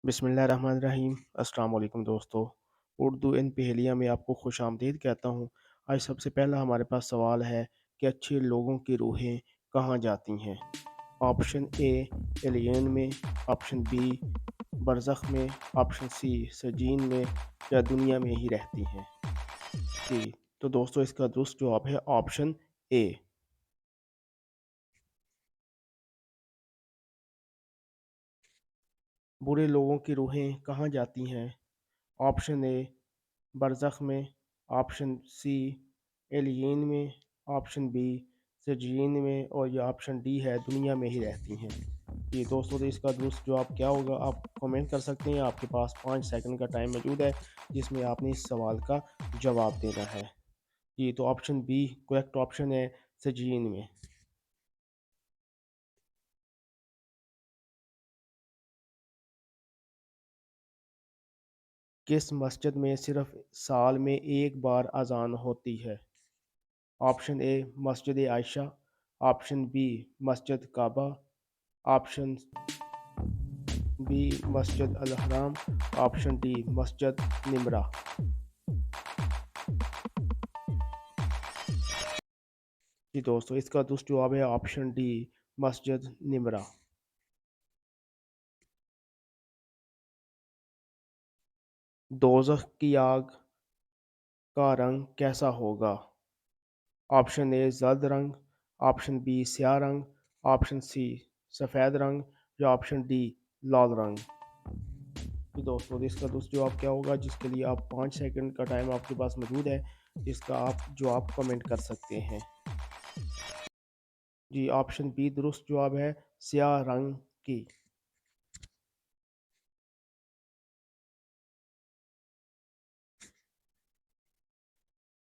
बिस्मिल्लाहिर्रहमानिर्रहीम। अस्सलाम वालेकुम दोस्तों। उर्दू इन पहेलियाँ में आपको खुश आमदीद कहता हूँ। आज सबसे पहला हमारे पास सवाल है कि अच्छे लोगों की रूहें कहाँ जाती हैं। ऑप्शन ए एलियन में, ऑप्शन बी बरज़ख में, ऑप्शन सी सजीन में, या दुनिया में ही रहती हैं। जी, तो दोस्तों इसका दुरुस्त जवाब है ऑप्शन ए। बुरे लोगों की रूहें कहाँ जाती हैं। ऑप्शन ए बरज़ख में, ऑप्शन सी एलियन में, ऑप्शन बी सजीन में, और ये ऑप्शन डी है दुनिया में ही रहती हैं। जी दोस्तों, तो इसका दुरुस्त जवाब क्या होगा आप कमेंट कर सकते हैं। आपके पास 5 सेकंड का टाइम मौजूद है जिसमें आपने इस सवाल का जवाब देना है। जी, तो ऑप्शन बी करेक्ट ऑप्शन है, सजीन में। किस मस्जिद में सिर्फ साल में एक बार अजान होती है। ऑप्शन ए मस्जिद आयशा, ऑप्शन बी मस्जिद काबा, ऑप्शन बी मस्जिद अल हराम, ऑप्शन डी मस्जिद निमरा। जी दोस्तों, इसका दुरुस्त जवाब है ऑप्शन डी मस्जिद निमरा। दोज़ख की आग का रंग कैसा होगा। ऑप्शन ए जर्द रंग, ऑप्शन बी स्याह रंग, ऑप्शन सी सफ़ेद रंग, या ऑप्शन डी लाल रंग। जी दोस्तों, तो इसका दुरुस्त जवाब क्या होगा जिसके लिए आप 5 सेकंड का टाइम आपके पास मौजूद है, जिसका आप जवाब कमेंट कर सकते हैं। जी, ऑप्शन बी दुरुस्त जवाब है, स्याह रंग की।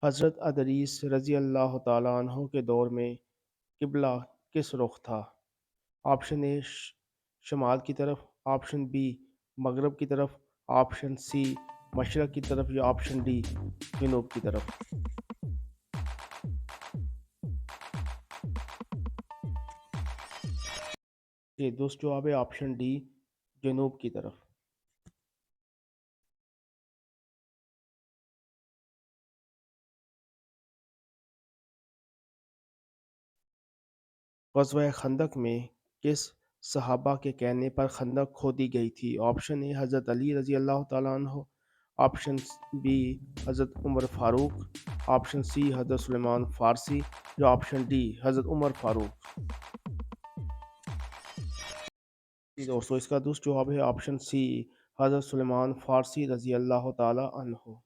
हज़रत अदरीस रज़ी अल्लाह ताला अन्हु के दौर में किबला किस रुख था। ऑप्शन ए शमाल की तरफ, ऑप्शन बी मगरब की तरफ, ऑप्शन सी मशरक़ की तरफ, या ऑप्शन डी जनूब की तरफ। ये दोस्त जवाब है ऑप्शन डी जनूब की तरफ। ग़ज़वा खंदक में किस सहाबा के कहने पर खंदक खोदी गई थी। ऑप्शन ए हज़रत अली रज़ी अल्लाह तआला अन्हु, ऑप्शन बी हज़रत उमर फ़ारूक, ऑप्शन सी हज़रत सुलेमान फ़ारसी, या ऑप्शन डी हज़रत उमर फ़ारूक। जी दोस्तों, इसका दुरुस्त जवाब है ऑप्शन सी हज़रत सुलेमान फ़ारसी रज़ी अल्लाह तआला अन्हु।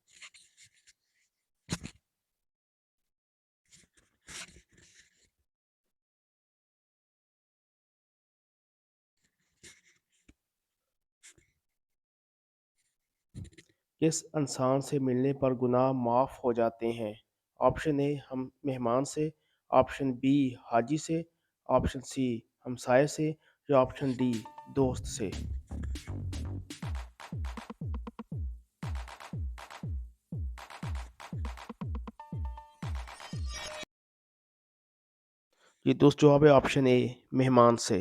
किस इंसान से मिलने पर गुनाह माफ़ हो जाते हैं। ऑप्शन ए हम मेहमान से, ऑप्शन बी हाजी से, ऑप्शन सी हमसाये से, या ऑप्शन डी दोस्त से। ये दोस्त जवाब है ऑप्शन ए मेहमान से।